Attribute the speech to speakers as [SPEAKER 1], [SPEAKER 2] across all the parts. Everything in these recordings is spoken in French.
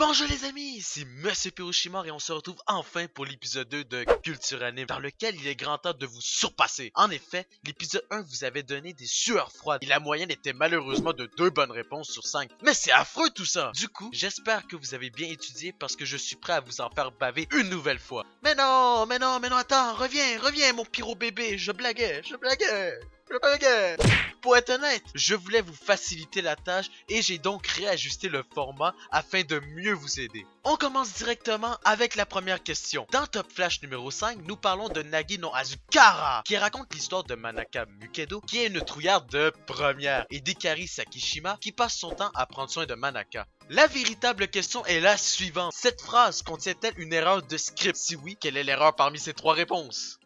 [SPEAKER 1] Bonjour les amis, c'est Monsieur Piroshimar et on se retrouve enfin pour l'épisode 2 de Culture Anime, dans lequel il est grand temps de vous surpasser. En effet, l'épisode 1 vous avait donné des sueurs froides et la moyenne était malheureusement de 2 bonnes réponses sur 5. Mais c'est affreux tout ça! Du coup, j'espère que vous avez bien étudié parce que je suis prêt à vous en faire baver une nouvelle fois. Mais non, attends, reviens mon pyro bébé, je blaguais. Pour être honnête, je voulais vous faciliter la tâche et j'ai donc réajusté le format afin de mieux vous aider. On commence directement avec la première question. Dans Top Flash numéro 5, nous parlons de Nagi no Azukara, qui raconte l'histoire de Manaka Mukedo, qui est une trouillarde de première, et d'Ikari Sakishima, qui passe son temps à prendre soin de Manaka. La véritable question est la suivante. Cette phrase contient-elle une erreur de script? Si oui, quelle est l'erreur parmi ces 3 réponses?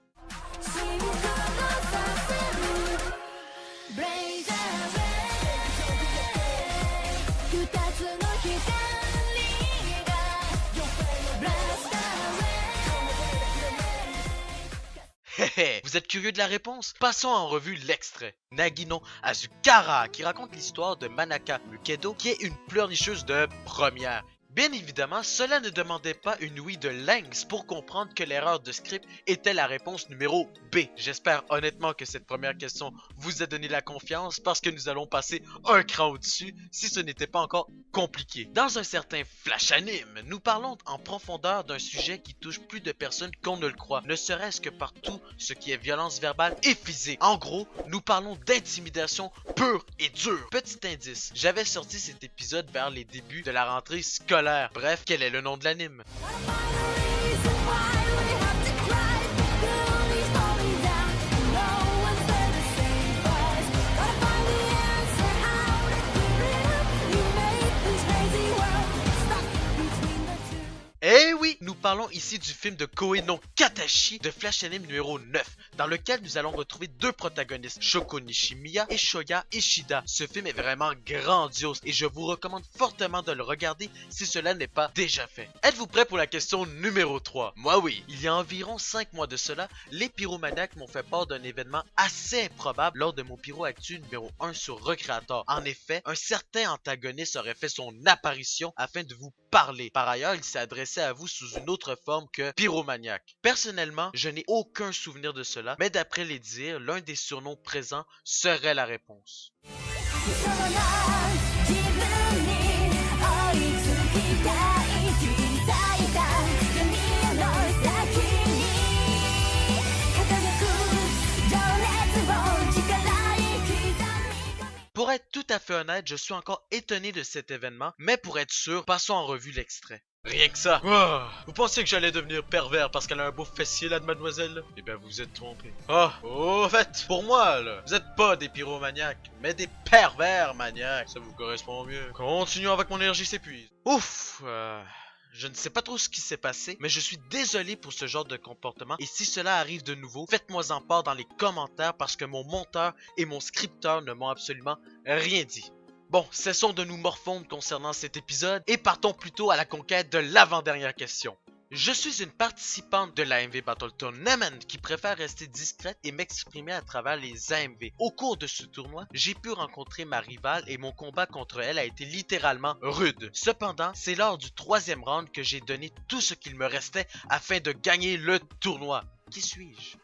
[SPEAKER 1] Vous êtes curieux de la réponse? Passons en revue l'extrait. Nagi no Azukara, qui raconte l'histoire de Manaka Mukedo, qui est une pleurnicheuse de première. Bien évidemment, cela ne demandait pas une ouïe de lynx pour comprendre que l'erreur de script était la réponse numéro B. J'espère honnêtement que cette première question vous a donné la confiance parce que nous allons passer un cran au-dessus si ce n'était pas encore compliqué. Dans un certain Flash Anime, nous parlons en profondeur d'un sujet qui touche plus de personnes qu'on ne le croit, ne serait-ce que par tout ce qui est violence verbale et physique. En gros, nous parlons d'intimidation pure et dure. Petit indice, j'avais sorti cet épisode vers les débuts de la rentrée scolaire. Bref, quel est le nom de l'anime? Eh oui, nous parlons ici du film de Koe no Katachi de Flash Anime numéro 9, dans lequel nous allons retrouver 2 protagonistes, Shoko Nishimiya et Shoya Ishida. Ce film est vraiment grandiose et je vous recommande fortement de le regarder si cela n'est pas déjà fait. Êtes-vous prêts pour la question numéro 3? Moi oui. Il y a environ 5 mois de cela, les pyromaniacs m'ont fait part d'un événement assez improbable lors de mon pyro actu numéro 1 sur Recreator. En effet, un certain antagoniste aurait fait son apparition afin de vous parler. Par ailleurs, il s'est adressé à vous sous une autre forme que pyromaniaque. Personnellement, je n'ai aucun souvenir de cela, mais d'après les dires, l'un des surnoms présents serait la réponse. Pour être tout à fait honnête, je suis encore étonné de cet événement, mais pour être sûr, passons en revue l'extrait. Rien que ça. Oh, vous pensiez que j'allais devenir pervers parce qu'elle a un beau fessier là de mademoiselle? Eh bien vous êtes trompé. Au fait, pour moi là, vous êtes pas des pyromaniaques, mais des pervers maniaques. Ça vous correspond mieux. Continuons avec mon énergie s'épuise. Ouf, je ne sais pas trop ce qui s'est passé, mais je suis désolé pour ce genre de comportement et si cela arrive de nouveau, faites-moi en part dans les commentaires parce que mon monteur et mon scripteur ne m'ont absolument rien dit. Bon, cessons de nous morfondre concernant cet épisode et partons plutôt à la conquête de l'avant-dernière question. Je suis une participante de l'AMV Battle Tournament qui préfère rester discrète et m'exprimer à travers les AMV. Au cours de ce tournoi, j'ai pu rencontrer ma rivale et mon combat contre elle a été littéralement rude. Cependant, c'est lors du 3e round que j'ai donné tout ce qu'il me restait afin de gagner le tournoi. Qui suis-je?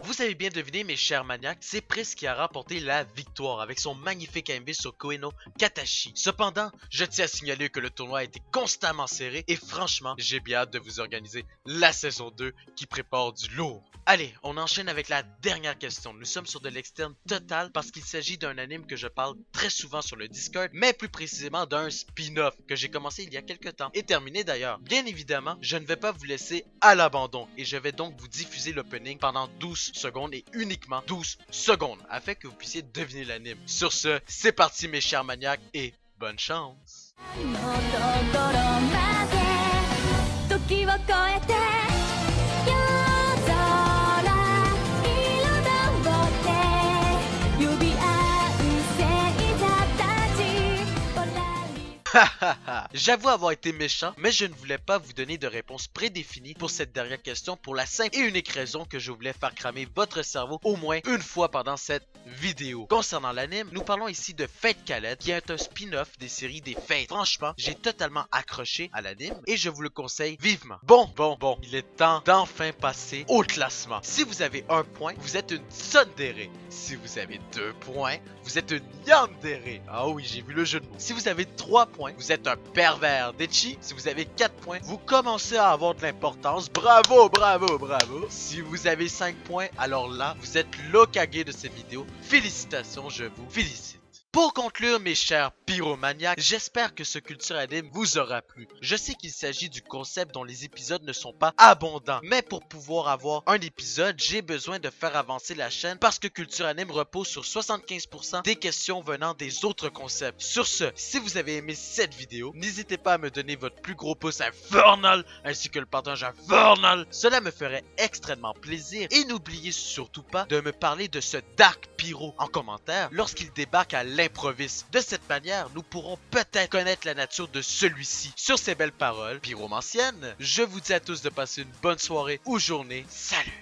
[SPEAKER 1] Vous avez bien deviné mes chers maniaques, c'est Pris qui a remporté la victoire avec son magnifique AMV sur Koe no Katachi. Cependant, je tiens à signaler que le tournoi a été constamment serré et franchement, j'ai bien hâte de vous organiser la saison 2 qui prépare du lourd. Allez, on enchaîne avec la dernière question. Nous sommes sur de l'externe total parce qu'il s'agit d'un anime que je parle très souvent sur le Discord, mais plus précisément d'un spin-off que j'ai commencé il y a quelques temps et terminé d'ailleurs. Bien évidemment, je ne vais pas vous laisser à l'abandon et je vais donc vous diffuser l'opening pendant 12 secondes et uniquement 12 secondes afin que vous puissiez deviner l'anime. Sur ce, c'est parti mes chers maniaques et bonne chance! Hahaha. J'avoue avoir été méchant, mais je ne voulais pas vous donner de réponse prédéfinie pour cette dernière question pour la simple et unique raison que je voulais faire cramer votre cerveau au moins une fois pendant cette vidéo. Concernant l'anime, nous parlons ici de Fate Kaleid, qui est un spin-off des séries des Fates. Franchement, j'ai totalement accroché à l'anime et je vous le conseille vivement. Bon, il est temps d'enfin passer au classement. Si vous avez 1 point, vous êtes une tsundere. Si vous avez 2 points, vous êtes une yandere. Ah oui, j'ai vu le jeu de mots. Si vous avez 3 points, vous êtes un pervers d'Echi. Si vous avez 4 points, vous commencez à avoir de l'importance. Bravo. Si vous avez 5 points, alors là, vous êtes l'Hokage de cette vidéo. Félicitations, je vous félicite. Pour conclure, mes chers pyromaniaques, j'espère que ce Culture Anime vous aura plu. Je sais qu'il s'agit du concept dont les épisodes ne sont pas abondants, mais pour pouvoir avoir un épisode, j'ai besoin de faire avancer la chaîne parce que Culture Anime repose sur 75% des questions venant des autres concepts. Sur ce, si vous avez aimé cette vidéo, n'hésitez pas à me donner votre plus gros pouce infernal ainsi que le partage infernal. Cela me ferait extrêmement plaisir et n'oubliez surtout pas de me parler de ce Dark Pyro en commentaire lorsqu'il débarque à l'improviste. De cette manière, nous pourrons peut-être connaître la nature de celui-ci. Sur ces belles paroles pyromanciennes, je vous dis à tous de passer une bonne soirée ou journée. Salut!